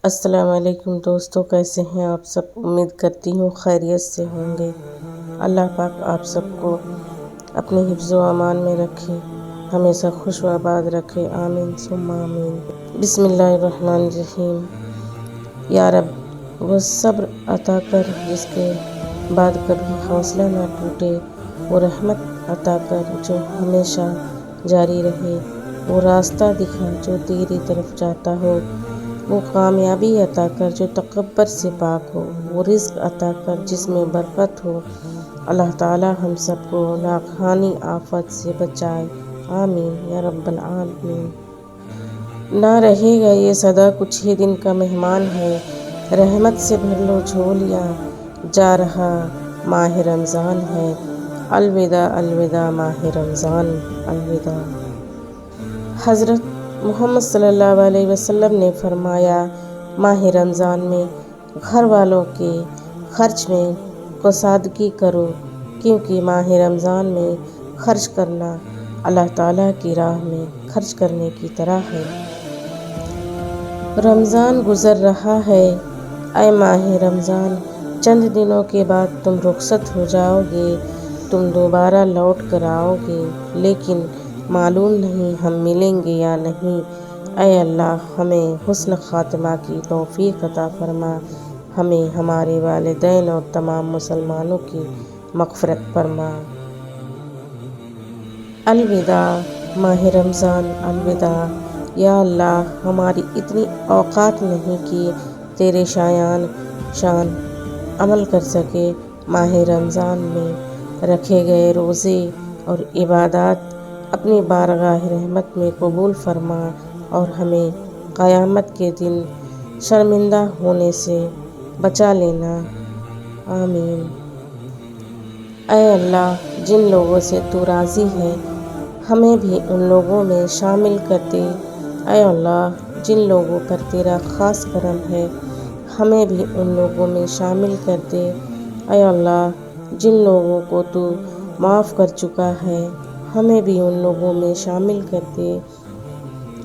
السلام علیکم دوستو، کیسے ہیں آپ سب؟ امید کرتی ہوں خیریت سے ہوں گے۔ اللہ پاک آپ سب کو اپنے حفظ و امان میں رکھے، ہمیشہ خوش و آباد رکھے، آمین ثم آمین۔ بسم اللہ الرحمن الرحیم۔ یا رب وہ صبر عطا کر جس کے بعد کبھی حوصلہ نہ ٹوٹے، وہ رحمت عطا کر جو ہمیشہ جاری رہے، وہ راستہ دکھا جو تیری طرف جاتا ہو، وہ کامیابی عطا کر جو تکبر سے پاک ہو، وہ رزق عطا کر جس میں برکت ہو۔ اللہ تعالی ہم سب کو ناگہانی آفت سے بچائے، آمین یا رب العالمین۔ نہ رہے گا یہ صدا کچھ ہی دن کا مہمان ہے، رحمت سے بھر لو جھولیاں، جا رہا ماہ رمضان ہے، الوداع الوداع ماہ رمضان، الوداع۔ حضرت محمد صلی اللہ علیہ وسلم نے فرمایا، ماہ رمضان میں گھر والوں کے خرچ میں کشادگی کرو، کیونکہ ماہ رمضان میں خرچ کرنا اللہ تعالیٰ کی راہ میں خرچ کرنے کی طرح ہے۔ رمضان گزر رہا ہے، اے ماہ رمضان، چند دنوں کے بعد تم رخصت ہو جاؤ گے، تم دوبارہ لوٹ کر آؤ گے، لیکن معلوم نہیں ہم ملیں گے یا نہیں۔ اے اللہ ہمیں حسن خاتمہ کی توفیق عطا فرما، ہمیں ہمارے والدین اور تمام مسلمانوں کی مغفرت فرما۔ الوداع ماہ رمضان، الوداع۔ یا اللہ ہماری اتنی اوقات نہیں کہ تیرے شان عمل کر سکے، ماہ رمضان میں رکھے گئے روزے اور عبادات اپنی بارگاہ رحمت میں قبول فرما اور ہمیں قیامت کے دن شرمندہ ہونے سے بچا لینا، آمین۔ اے اللہ جن لوگوں سے تو راضی ہے ہمیں بھی ان لوگوں میں شامل کر دے، اے اللہ جن لوگوں پر تیرا خاص کرم ہے ہمیں بھی ان لوگوں میں شامل کر دے، اے اللہ جن لوگوں کو تو معاف کر چکا ہے ہمیں بھی ان لوگوں میں شامل کر دے،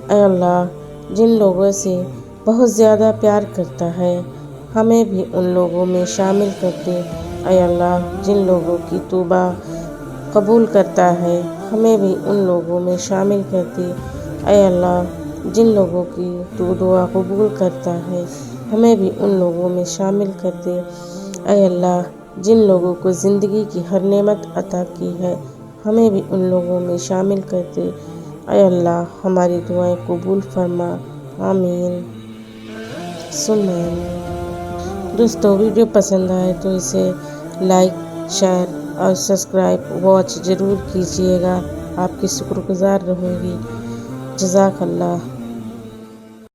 اے اللہ جن لوگوں سے بہت زیادہ پیار کرتا ہے ہمیں بھی ان لوگوں میں شامل کر دے، اے اللہ جن لوگوں کی توبہ قبول کرتا ہے ہمیں بھی ان لوگوں میں شامل کر دے، اے اللہ جن لوگوں کی تو دعا قبول کرتا ہے ہمیں بھی ان لوگوں میں شامل کر دے، اے اللہ جن لوگوں کو زندگی کی ہر نعمت عطا کی ہے ہمیں بھی ان لوگوں میں شامل کر دے، اے اللہ ہماری دعائیں قبول فرما، آمین ثم آمین۔ دوستو ویڈیو پسند آئے تو اسے لائک، شیئر اور سبسکرائب واچ ضرور کیجیے گا، آپ کی شکر گزار رہوں گی۔ جزاک اللہ۔